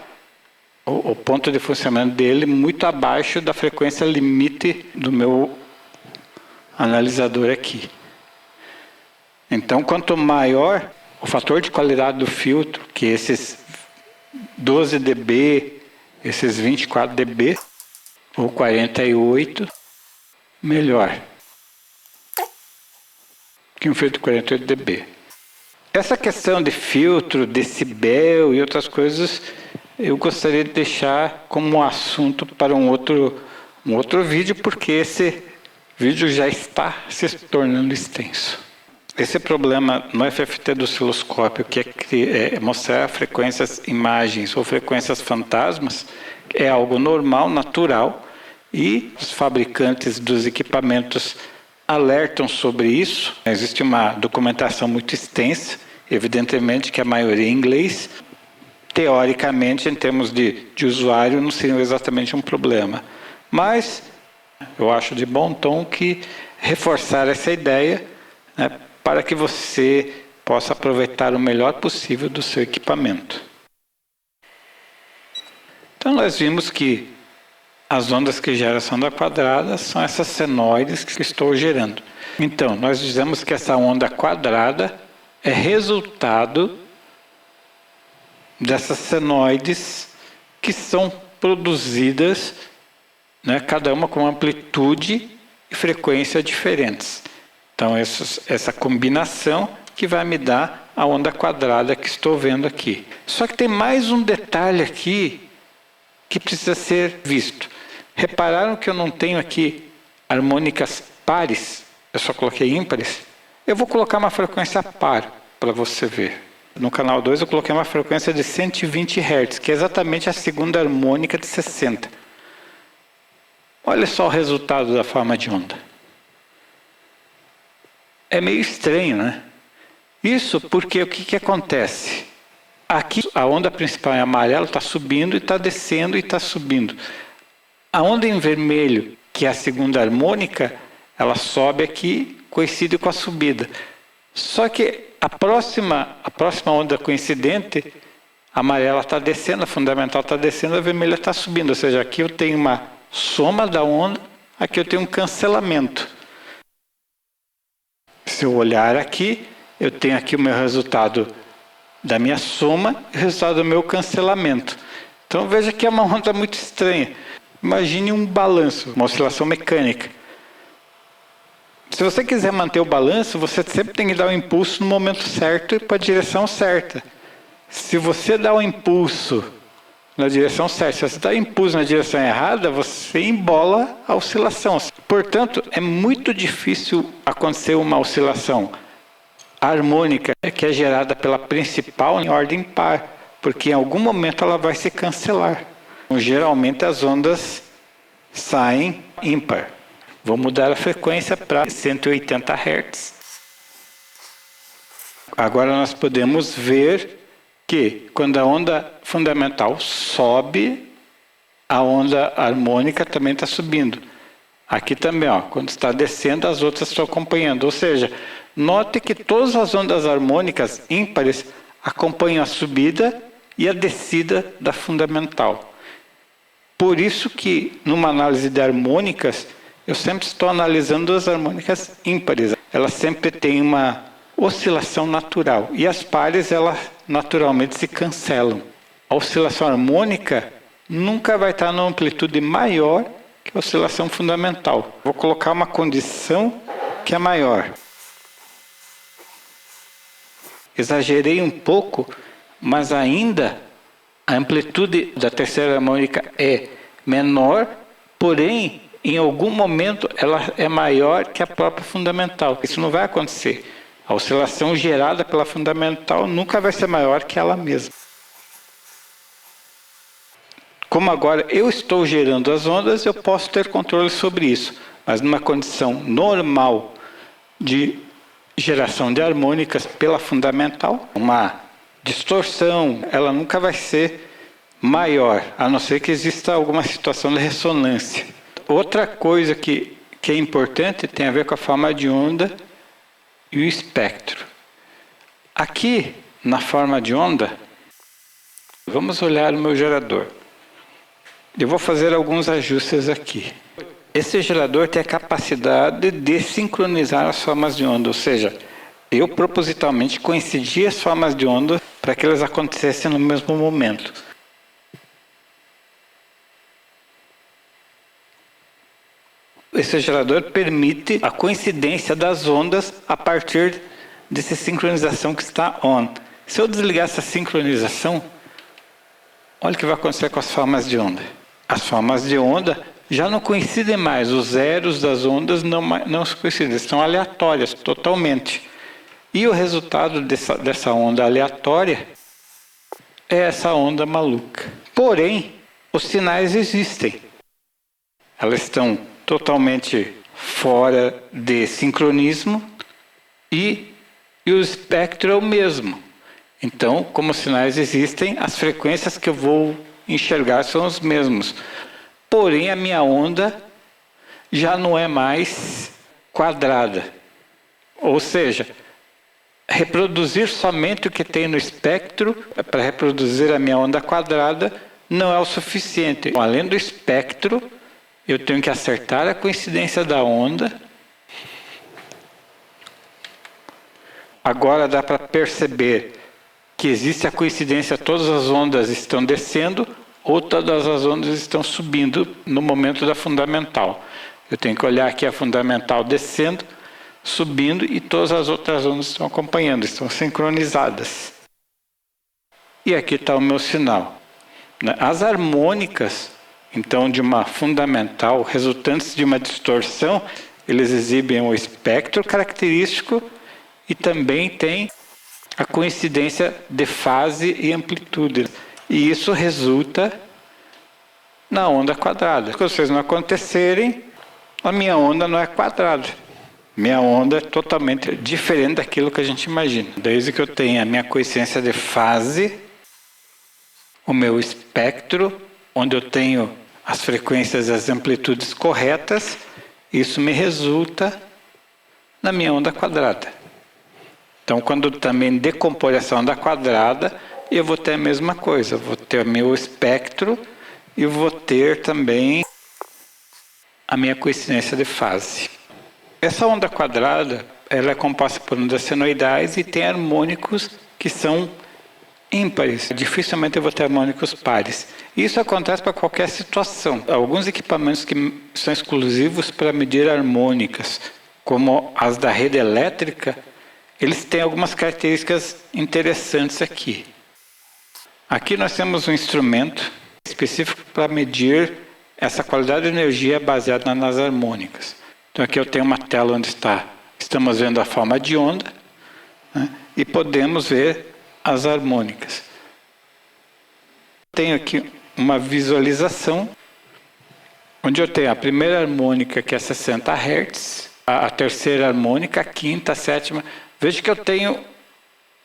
o ponto de funcionamento dele muito abaixo da frequência limite do meu analisador aqui. Então, quanto maior o fator de qualidade do filtro, que esses 12 dB, esses 24 dB, ou 48, melhor que um filtro de 48 dB. Essa questão de filtro, decibel e outras coisas, eu gostaria de deixar como um assunto para um outro vídeo, porque esse vídeo já está se tornando extenso. Esse problema no FFT do osciloscópio, que é mostrar frequências imagens ou frequências fantasmas, é algo normal, natural, e os fabricantes dos equipamentos alertam sobre isso. Existe uma documentação muito extensa, evidentemente que a maioria é em inglês. Teoricamente, em termos de usuário, não seria exatamente um problema. Mas eu acho de bom tom que reforçar essa ideia, né, para que você possa aproveitar o melhor possível do seu equipamento. Então nós vimos que as ondas que geram essa onda quadrada são essas senoides que estou gerando. Então, nós dizemos que essa onda quadrada é resultado dessas senoides que são produzidas, né, cada uma com amplitude e frequência diferentes. Então, essa combinação que vai me dar a onda quadrada que estou vendo aqui. Só que tem mais um detalhe aqui que precisa ser visto. Repararam que eu não tenho aqui harmônicas pares? Eu só coloquei ímpares? Eu vou colocar uma frequência par para você ver. No canal 2 eu coloquei uma frequência de 120 Hz, que é exatamente a segunda harmônica de 60. Olha só o resultado da forma de onda. É meio estranho, né? Isso porque o que acontece? Aqui a onda principal em amarelo está subindo e está descendo e está subindo. A onda em vermelho, que é a segunda harmônica, ela sobe aqui, coincide com a subida. Só que a próxima onda coincidente, a amarela está descendo, a fundamental está descendo, a vermelha está subindo. Ou seja, aqui eu tenho uma soma da onda, aqui eu tenho um cancelamento. Se eu olhar aqui, eu tenho aqui o meu resultado da minha soma e o resultado do meu cancelamento. Então veja que é uma onda muito estranha. Imagine um balanço, uma oscilação mecânica. Se você quiser manter o balanço, você sempre tem que dar o impulso no momento certo e para a direção certa. Se você dá o impulso na direção certa, se você dá o impulso na direção errada, você embola a oscilação. Portanto, é muito difícil acontecer uma oscilação harmônica que é gerada pela principal em ordem par, porque em algum momento ela vai se cancelar. Geralmente as ondas saem ímpar. Vou mudar a frequência para 180 Hz. Agora nós podemos ver que quando a onda fundamental sobe, a onda harmônica também está subindo. Aqui também, ó, quando está descendo, as outras estão acompanhando. Ou seja, note que todas as ondas harmônicas ímpares acompanham a subida e a descida da fundamental. Por isso que, numa análise de harmônicas, eu sempre estou analisando as harmônicas ímpares. Elas sempre têm uma oscilação natural. E as pares, elas naturalmente se cancelam. A oscilação harmônica nunca vai estar numa amplitude maior que a oscilação fundamental. Vou colocar uma condição que é maior. Exagerei um pouco, mas ainda a amplitude da terceira harmônica é menor, porém, em algum momento, ela é maior que a própria fundamental. Isso não vai acontecer. A oscilação gerada pela fundamental nunca vai ser maior que ela mesma. Como agora eu estou gerando as ondas, eu posso ter controle sobre isso. Mas numa condição normal de geração de harmônicas pela fundamental, uma distorção, ela nunca vai ser maior, a não ser que exista alguma situação de ressonância. Outra coisa que que é importante tem a ver com a forma de onda e o espectro. Aqui, na forma de onda, vamos olhar o meu gerador. Eu vou fazer alguns ajustes aqui. Esse gerador tem a capacidade de sincronizar as formas de onda, ou seja, eu propositalmente coincidi as formas de onda para que elas acontecessem no mesmo momento. Esse gerador permite a coincidência das ondas a partir dessa sincronização que está on. Se eu desligar essa sincronização, olha o que vai acontecer com as formas de onda. As formas de onda já não coincidem mais, os zeros das ondas não se coincidem, estão aleatórias totalmente. E o resultado dessa onda aleatória é essa onda maluca. Porém, os sinais existem. Elas estão totalmente fora de sincronismo e o espectro é o mesmo. Então, como os sinais existem, as frequências que eu vou enxergar são os mesmos. Porém, a minha onda já não é mais quadrada. Ou seja, reproduzir somente o que tem no espectro para reproduzir a minha onda quadrada não é o suficiente. Além do espectro, eu tenho que acertar a coincidência da onda. Agora dá para perceber que existe a coincidência, todas as ondas estão descendo ou todas as ondas estão subindo no momento da fundamental. Eu tenho que olhar aqui a fundamental descendo, subindo e todas as outras ondas estão acompanhando, estão sincronizadas. E aqui está o meu sinal. As harmônicas, então, de uma fundamental, resultantes de uma distorção, eles exibem o espectro característico e também tem a coincidência de fase e amplitude. E isso resulta na onda quadrada. Se vocês não acontecerem, a minha onda não é quadrada. Minha onda é totalmente diferente daquilo que a gente imagina. Desde que eu tenha a minha coincidência de fase, o meu espectro, onde eu tenho as frequências e as amplitudes corretas, isso me resulta na minha onda quadrada. Então, quando eu também decompor essa onda quadrada, eu vou ter a mesma coisa. Eu vou ter o meu espectro e vou ter também a minha coincidência de fase. Essa onda quadrada, ela é composta por ondas senoidais e tem harmônicos que são ímpares. Dificilmente eu vou ter harmônicos pares. Isso acontece para qualquer situação. Alguns equipamentos que são exclusivos para medir harmônicas, como as da rede elétrica, eles têm algumas características interessantes aqui. Aqui nós temos um instrumento específico para medir essa qualidade de energia baseada nas harmônicas. Então aqui eu tenho uma tela onde estamos vendo a forma de onda, né, e podemos ver as harmônicas. Tenho aqui uma visualização onde eu tenho a primeira harmônica que é 60 Hz, a terceira harmônica, a quinta, a sétima. Veja que eu tenho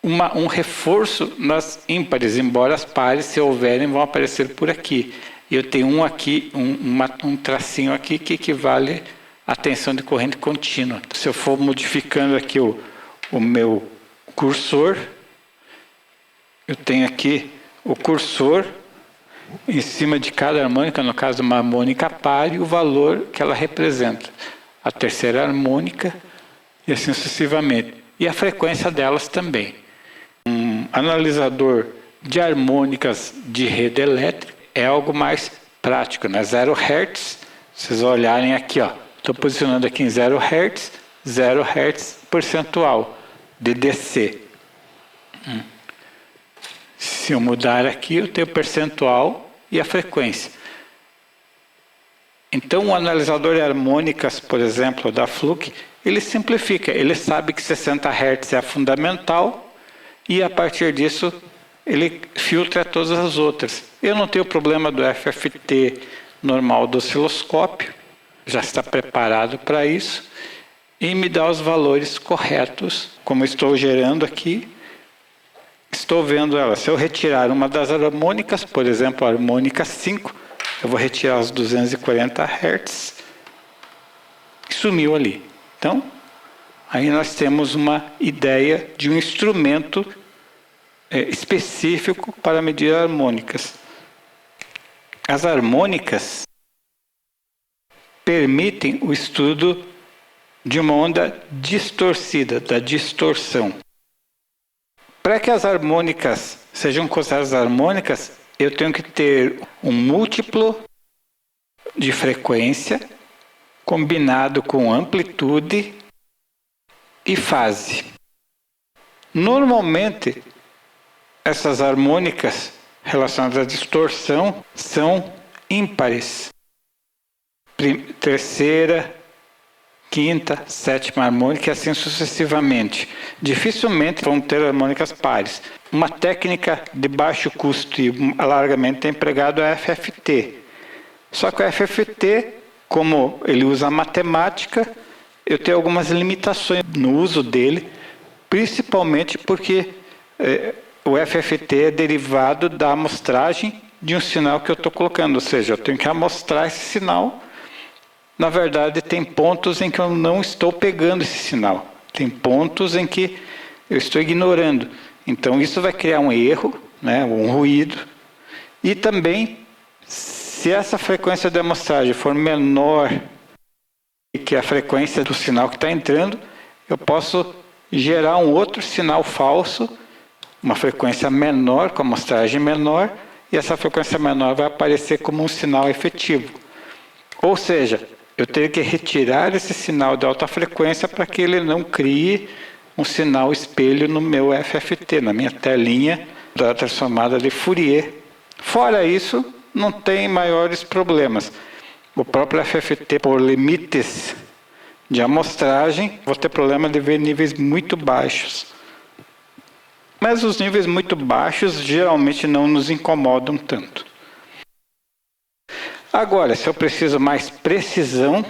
um reforço nas ímpares, embora as pares, se houverem, vão aparecer por aqui. E eu tenho um aqui, um tracinho aqui que equivale à tensão de corrente contínua. Se eu for modificando aqui o meu cursor, eu tenho aqui o cursor em cima de cada harmônica, no caso uma harmônica par, e o valor que ela representa. A terceira harmônica e assim sucessivamente. E a frequência delas também. Um analisador de harmônicas de rede elétrica é algo mais prático, né? 0 Hz, vocês olharem aqui, ó, estou posicionando aqui em 0 Hz, 0 Hz percentual de DC. Se eu mudar aqui, eu tenho o percentual e a frequência. Então, o analisador de harmônicas, por exemplo, da Fluke, ele simplifica. Ele sabe que 60 Hz é a fundamental e, a partir disso, ele filtra todas as outras. Eu não tenho problema do FFT normal do osciloscópio, já está preparado para isso, e me dá os valores corretos, como estou gerando aqui. Estou vendo ela. Se eu retirar uma das harmônicas, por exemplo, a harmônica 5, eu vou retirar os 240 Hz. sumiu ali. Então, aí nós temos uma ideia de um instrumento específico para medir harmônicas. As harmônicas permitem o estudo de uma onda distorcida, da distorção. Para que as harmônicas sejam consideradas harmônicas, eu tenho que ter um múltiplo de frequência combinado com amplitude e fase. Normalmente, essas harmônicas relacionadas à distorção são ímpares. Terceira, quinta, sétima harmônica e assim sucessivamente. Dificilmente vão ter harmônicas pares. Uma técnica de baixo custo e largamente empregado é a FFT. Só que o FFT, como ele usa a matemática, eu tenho algumas limitações no uso dele, principalmente porque o FFT é derivado da amostragem de um sinal que eu estou colocando, ou seja, eu tenho que amostrar esse sinal. Na verdade, tem pontos em que eu não estou pegando esse sinal, tem pontos em que eu estou ignorando. Então, isso vai criar um erro, né, um ruído, e também, se essa frequência de amostragem for menor que a frequência do sinal que está entrando, eu posso gerar um outro sinal falso, uma frequência menor, com amostragem menor, e essa frequência menor vai aparecer como um sinal efetivo. Ou seja, eu teria que retirar esse sinal de alta frequência para que ele não crie um sinal espelho no meu FFT, na minha telinha da transformada de Fourier. Fora isso, não tem maiores problemas. O próprio FFT, por limites de amostragem, vou ter problema de ver níveis muito baixos. Mas os níveis muito baixos geralmente não nos incomodam tanto. Agora, se eu preciso mais precisão,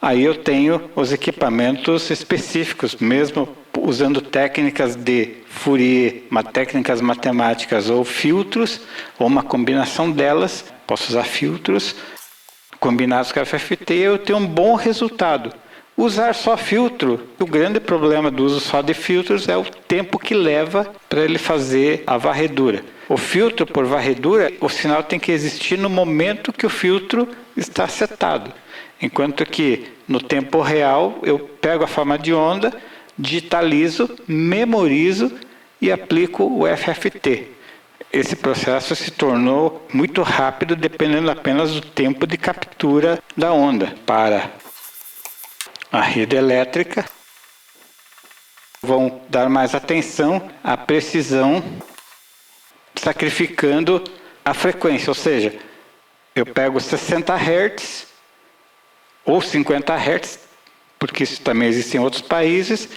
aí eu tenho os equipamentos específicos, mesmo usando técnicas de Fourier, técnicas matemáticas ou filtros, ou uma combinação delas, posso usar filtros combinados com a FFT, eu tenho um bom resultado. Usar só filtro, o grande problema do uso só de filtros é o tempo que leva para ele fazer a varredura. O filtro por varredura, o sinal tem que existir no momento que o filtro está setado. Enquanto que no tempo real eu pego a forma de onda, digitalizo, memorizo e aplico o FFT. Esse processo se tornou muito rápido, dependendo apenas do tempo de captura da onda. Para a rede elétrica, vão dar mais atenção à precisão, sacrificando a frequência, ou seja, eu pego 60 Hz ou 50 Hz, porque isso também existe em outros países,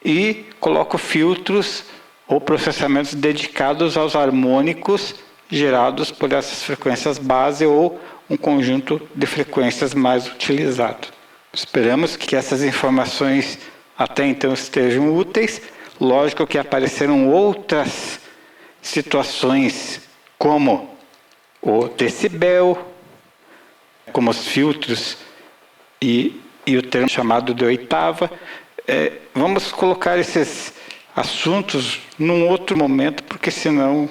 e coloco filtros ou processamentos dedicados aos harmônicos gerados por essas frequências base ou um conjunto de frequências mais utilizado. Esperamos que essas informações até então estejam úteis. Lógico que apareceram outras situações como o decibel, como os filtros e o termo chamado de oitava. Vamos colocar esses assuntos num outro momento, porque senão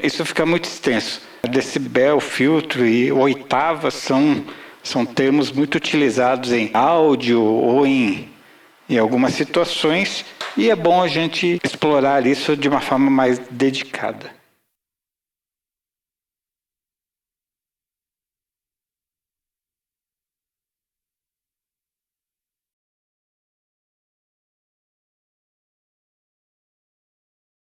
isso fica muito extenso. Decibel, filtro e oitava são termos muito utilizados em áudio ou em algumas situações, e é bom a gente explorar isso de uma forma mais dedicada.